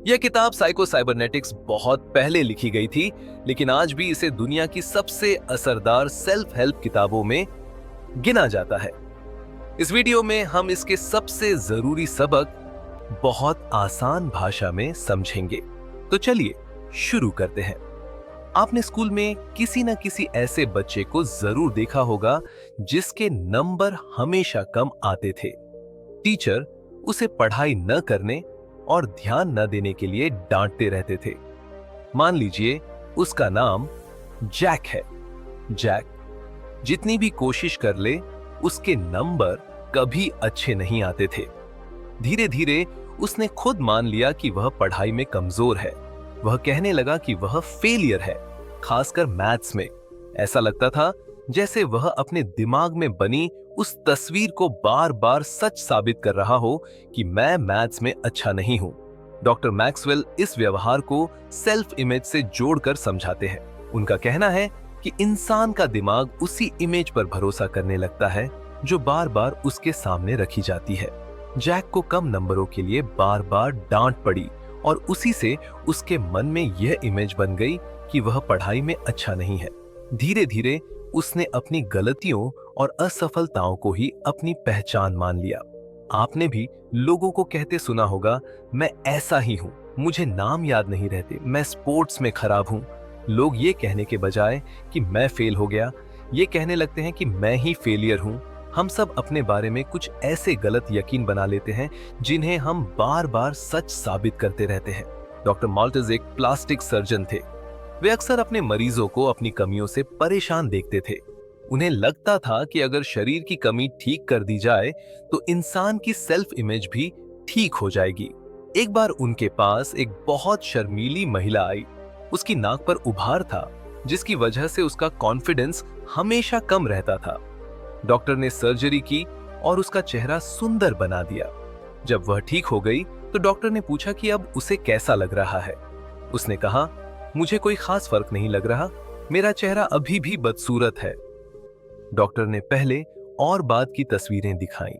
यह किताब psycho cybernetics बहुत पहले लिखी गई थी, लेकिन आज भी इसे दुनिया की सबसे असरदार सेल्फ हेल्प किताबों में गिना जाता है। इस वीडियो में हम इसके सबसे जरूरी सबक बहुत आसान भाषा में समझेंगे। तो चलिए शुरू करते हैं। आपने स्कूल में किसी न किसी ऐसे बच्चे को जरूर देखा होगा जिसके नंबर हमेशा कम आते थे। टीचर उसे पढ़ाई न करने और ध्यान न देने के लिए डांटते रहते थे। मान लीजिए उसका नाम जैक है। जैक जितनी भी कोशिश कर ले उसके नंबर कभी अच्छे नहीं आते थे। धीरे धीरे उसने खुद मान लिया कि वह पढ़ाई में कमजोर है। वह कहने लगा कि वह फेलियर है, खासकर मैथ्स में। ऐसा लगता था जैसे वह अपने दिमाग में बनी उस तस्वीर को बार बार सच साबित कर रहा हो कि मैं मैथ्स में अच्छा नहीं हूं। डॉक्टर मैक्सवेल इस व्यवहार को सेल्फ इमेज से जोड़कर समझाते हैं। उनका कहना है कि इंसान का दिमाग उसी इमेज पर भरोसा करने लगता है जो बार बार उसके सामने रखी जाती है। जैक को कम नंबरों के लिए बार बार डांट पड़ी और उसी से उसके मन में यह इमेज बन गई कि वह पढ़ाई में अच्छा नहीं है। धीरे धीरे उसने अपनी गलतियों और असफलताओं को ही अपनी पहचान मान लिया। आपने भी लोगों को कहते सुना होगा, मैं ऐसा ही हूं, मुझे नाम याद नहीं रहते, मैं स्पोर्ट्स में खराब हूं। लोग ये कहने के बजाय कि मैं फेल हो गया, ये कहने लगते हैं कि मैं ही फेलियर हूं। हम सब अपने बारे में कुछ ऐसे गलत यकीन बना लेते हैं जिन्हें हम बार बार सच साबित करते रहते हैं। डॉक्टर माल्टेज एक प्लास्टिक सर्जन थे। वे अक्सर अपने मरीजों को अपनी कमियों से परेशान देखते थे। उन्हें लगता था कि अगर शरीर की कमी ठीक कर दी जाए तो इंसान की सेल्फ इमेज भी ठीक हो जाएगी। एक बार उनके पास एक बहुत शर्मीली महिला आई। उसकी नाक पर उभार था जिसकी वजह से उसका कॉन्फिडेंस हमेशा कम रहता था। डॉक्टर ने सर्जरी की और उसका चेहरा सुंदर बना दिया। जब वह ठीक हो गई तो डॉक्टर ने पूछा कि अब उसे कैसा लग रहा है। उसने कहा, मुझे कोई खास फर्क नहीं लग रहा, मेरा चेहरा अभी भी बदसूरत है। डॉक्टर ने पहले और बाद की तस्वीरें दिखाईं।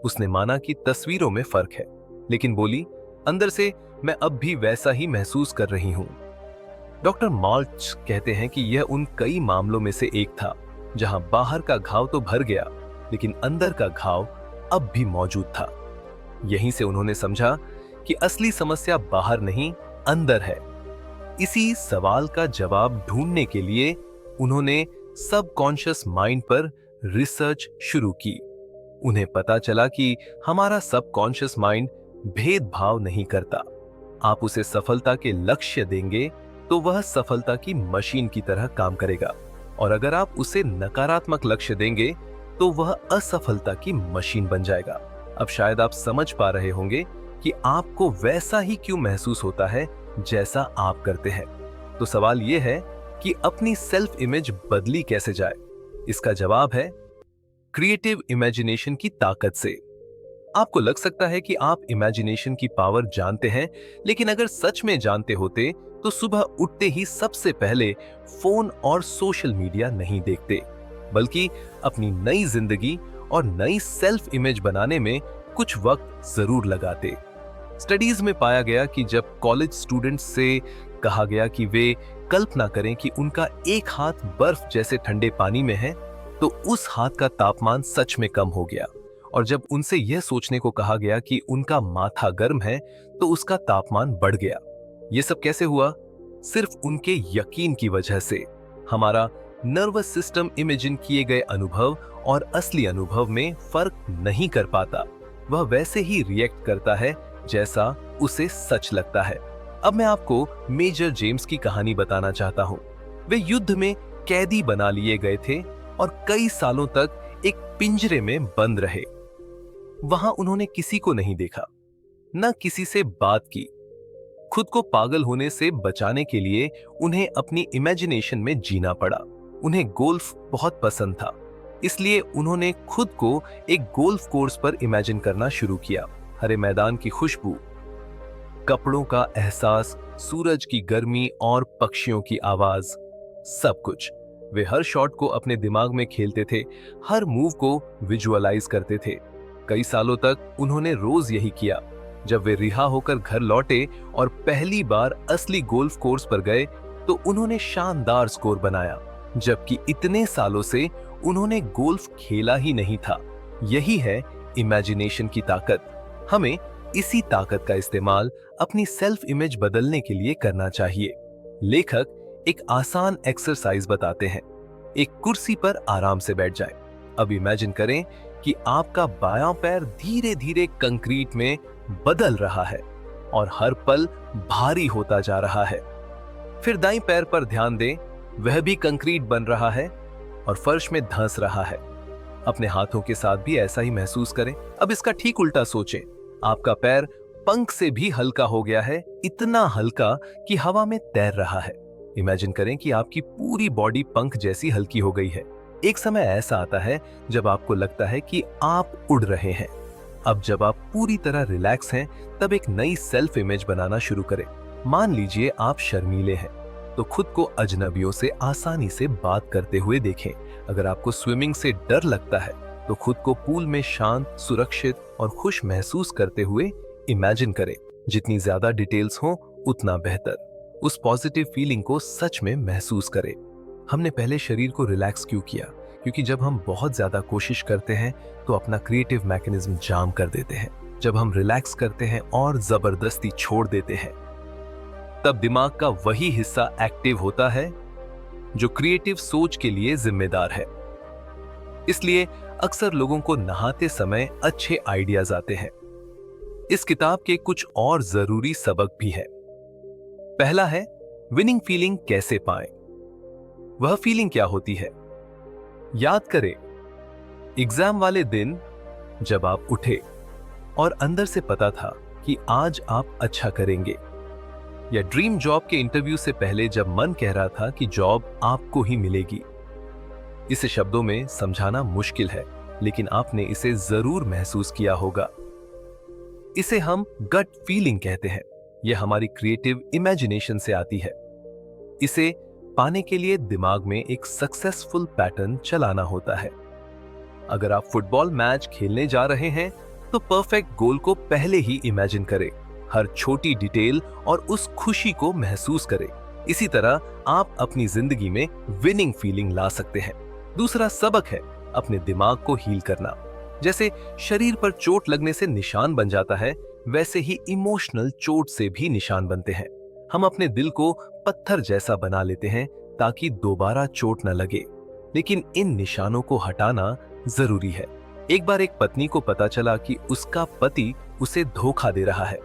उसने माना कि तस्वीरों में फर्क है, लेकिन बोली, अंदर से मैं अब भी वैसा ही महसूस कर रही हूं। डॉक्टर माल्च कहते हैं कि यह उन कई मामलों में से एक था जहां बाहर का घाव तो भर गया, लेकिन अंदर का घाव अब भी मौजूद था। यहीं से उन्होंने समझा कि असली समस्या बाहर नहीं, अंदर है। इसी सवाल का जवाब ढूंढने के लिए उन्होंने सबकॉन्शियस माइंड पर रिसर्च शुरू की। उन्हें पता चला कि हमारा सबकॉन्शियस माइंड भेदभाव नहीं करता। आप उसे सफलता के लक्ष्य देंगे तो वह सफलता की मशीन की तरह काम करेगा, और अगर आप उसे नकारात्मक लक्ष्य देंगे तो वह असफलता की मशीन बन जाएगा। अब शायद आप समझ पा रहे होंगे कि आपको वैसा ही क्यों महसूस होता है जैसा आप करते हैं। तो सवाल यह है कि अपनी सेल्फ इमेज बदली कैसे जाए। इसका जवाब है क्रिएटिव इमेजिनेशन की ताकत से। आपको लग सकता है कि आप इमेजिनेशन की पावर जानते हैं, लेकिन अगर सच में जानते होते तो सुबह उठते ही सबसे पहले फोन और सोशल मीडिया नहीं देखते, बल्कि अपनी नई जिंदगी और नई सेल्फ इमेज बनाने में कुछ वक्त जरूर लगाते। स्टडीज में पाया गया कि जब कॉलेज स्टूडेंट्स से कहा गया कि वे कल्पना करें कि उनका एक हाथ बर्फ जैसे ठंडे पानी में है, तो उस हाथ का तापमान सच में कम हो गया। और जब उनसे यह सोचने को कहा गया कि उनका माथा गर्म है, तो उसका तापमान बढ़ गया। यह सब कैसे हुआ? सिर्फ उनके यकीन की वजह से। हमारा नर्वस सिस्टम इमेजिन किए गए अनुभव और असली अनुभव में फर्क नहीं कर पाता। वह वैसे ही रिएक्ट करता है जैसा उसे सच लगता है। अब मैं आपको मेजर जेम्स की कहानी बताना चाहता हूं। वे युद्ध में कैदी बना लिए गए थे और कई सालों तक एक पिंजरे में बंद रहे। वहां उन्होंने किसी को नहीं देखा, न किसी से बात की। खुद को पागल होने से बचाने के लिए उन्हें अपनी इमेजिनेशन में जीना पड़ा। उन्हें गोल्फ बहुत पसंद था, इसलिए उन्होंने खुद को एक गोल्फ कोर्स पर इमेजिन करना शुरू किया। हरे मैदान की खुशबू, कपड़ों का एहसास, सूरज की गर्मी और पक्षियों की आवाज, सब कुछ। वे हर शॉट को अपने दिमाग में खेलते थे, हर मूव को विजुअलाइज करते थे। कई सालों तक उन्होंने रोज यही किया। जब वे रिहा होकर घर लौटे और पहली बार असली गोल्फ कोर्स पर गए तो उन्होंने शानदार स्कोर बनाया, जबकि इतने सालों से उन्होंने गोल्फ खेला ही नहीं था। यही है इमेजिनेशन की ताकत। हमें इसी ताकत का इस्तेमाल अपनी सेल्फ इमेज बदलने के लिए करना चाहिए। लेखक एक आसान एक्सरसाइज बताते हैं। एक कुर्सी पर आराम से बैठ जाएं। अब इमेजिन करें कि आपका बायां पैर धीरे धीरे कंक्रीट में बदल रहा है और हर पल भारी होता जा रहा है। फिर दाईं पैर पर ध्यान दें, वह भी कंक्रीट बन रहा है और फर्श में धंस रहा है। अपने हाथों के साथ भी ऐसा ही महसूस करें। अब इसका ठीक उल्टा सोचें, आपका पैर पंख से भी हल्का हो गया है, इतना हल्का कि हवा में तैर रहा है। इमेजिन करें कि आपकी पूरी बॉडी पंख जैसी हल्की हो गई है। एक समय ऐसा आता है जब आपको लगता है कि आप उड़ रहे हैं। अब जब आप पूरी तरह रिलैक्स हैं, तब एक नई सेल्फ इमेज बनाना शुरू करें। मान लीजिए आप शर्मीले हैं, तो खुद को अजनबियों से आसानी से बात करते हुए देखें। अगर आपको स्विमिंग से डर लगता है, तो खुद को पूल में शांत, सुरक्षित और खुश महसूस करते हुए इमेजिन करें। जितनी ज्यादा डिटेल्स हो उतना बेहतर। उस पॉजिटिव फीलिंग को सच में महसूस करें। हमने पहले शरीर को रिलैक्स क्यों किया? क्योंकि जब हम बहुत ज्यादा कोशिश करते हैं तो अपना क्रिएटिव मैकेनिज्म जाम कर देते हैं। जब हम रिलैक्स करते हैं और जबरदस्ती छोड़ देते हैं, तब दिमाग का वही हिस्सा एक्टिव होता है जो क्रिएटिव सोच के लिए जिम्मेदार है। इसलिए अक्सर लोगों को नहाते समय अच्छे आइडियाज आते हैं। इस किताब के कुछ और जरूरी सबक भी है। पहला है, विनिंग फीलिंग कैसे पाएं? वह फीलिंग क्या होती है? याद करें, एग्जाम वाले दिन जब आप उठे और अंदर से पता था कि आज आप अच्छा करेंगे, या ड्रीम जॉब के इंटरव्यू से पहले जब मन कह रहा था कि जॉब आपको ही मिलेगी। इसे शब्दों में समझाना मुश्किल है, लेकिन आपने इसे जरूर महसूस किया होगा। इसे हम गट फीलिंग कहते हैं। यह हमारी क्रिएटिव इमेजिनेशन से आती है। इसे पाने के लिए दिमाग में एक सक्सेसफुल पैटर्न चलाना होता है। अगर आप फुटबॉल मैच खेलने जा रहे हैं, तो परफेक्ट गोल को पहले ही इमेजिन करें। हर छोटी डिटेल और उस खुशी को महसूस करें। इसी तरह आप अपनी जिंदगी में विनिंग फीलिंग ला सकते हैं। दूसरा सबक है अपने दिमाग को हील करना। जैसे शरीर पर चोट लगने से निशान बन जाता है, वैसे ही इमोशनल चोट से भी निशान बनते हैं। हम अपने दिल को पत्थर जैसा बना लेते हैं ताकि दोबारा चोट न लगे, लेकिन इन निशानों को हटाना जरूरी है। एक बार एक पत्नी को पता चला कि उसका पति उसे धोखा दे रहा है।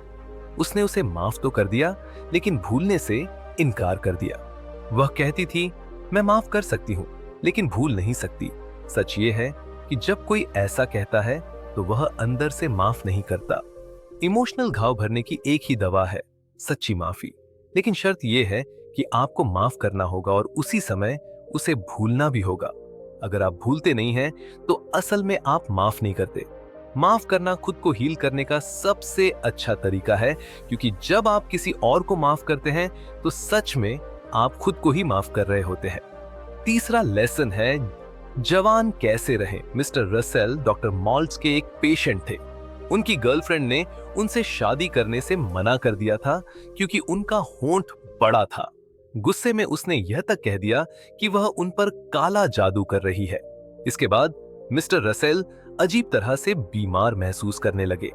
उसने उसे माफ तो कर दिया, लेकिन भूलने से इनकार कर दिया। वह कहती थी, मैं माफ कर सकती हूँ, लेकिन भूल नहीं सकती। सच ये है कि जब कोई ऐसा कहता है तो वह अंदर से माफ नहीं करता। इमोशनल घाव भरने की एक ही दवा है, सच्ची माफी। लेकिन शर्त यह है कि आपको माफ करना होगा और उसी समय उसे भूलना भी होगा। अगर आप भूलते नहीं हैं, तो असल में आप माफ नहीं करते। माफ करना खुद को हील करने का सबसे अच्छा तरीका है, क्योंकि जब आप किसी और को माफ करते हैं तो सच में आप खुद को ही माफ कर रहे होते हैं। तीसरा लेसन है, जवान कैसे रहें। मिस्टर रसेल डॉक्टर मॉल्ट्स के एक पेशेंट थे। उनकी गर्लफ्रेंड ने उनसे शादी करने से मना कर दिया था क्योंकि उनका होंठ बड़ा था। गुस्से में उसने यह तक कह दिया कि वह उन पर काला जादू कर रही है। इसके बाद मिस्टर रसेल अजीब तरह से बीमार महसूस करने लगे।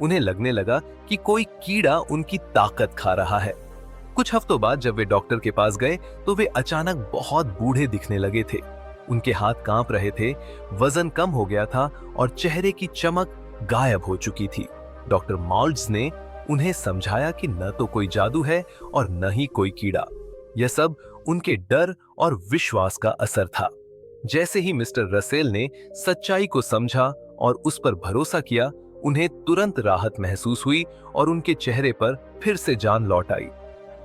उन्हें लगने लगा कि कोई कीड़ा उनकी ताकत खा रहा है। कुछ हफ्तों बाद जब वे डॉक्टर के पास गए तो वे अचानक बहुत बूढ़े दिखने लगे थे। उनके हाथ कांप रहे थे, वजन कम हो गया था और चेहरे की चमक गायब हो चुकी थी। डॉक्टर मॉल्ट्स ने उन्हें समझाया कि न तो कोई जादू है और न ही कोई कीड़ा। यह सब उनके डर और विश्वास का असर था। जैसे ही मिस्टर रसेल ने सच्चाई को समझा और उस पर भरोसा किया, उन्हें तुरंत राहत महसूस हुई और उनके चेहरे पर फिर से जान लौट आई।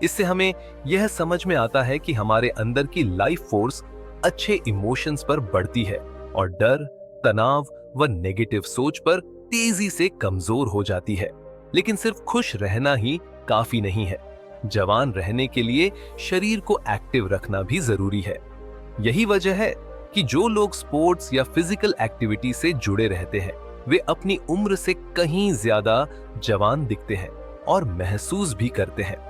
इससे हमें यह समझ में आता है कि हमारे अंदर की लाइफ फोर्स अच्छे इमोशंस पर बढ़ती है और डर, तनाव व नेगेटिव सोच पर तेजी से कमजोर हो जाती है। लेकिन सिर्फ खुश रहना ही काफी नहीं है। जवान रहने के लिए शरीर को एक्टिव रखना भी जरूरी है। यही वजह है कि जो लोग स्पोर्ट्स या फिजिकल एक्टिविटी से जुड़े रहते हैं, वे अपनी उम्र से कहीं ज्यादा जवान दिखते हैं और महसूस भी करते हैं।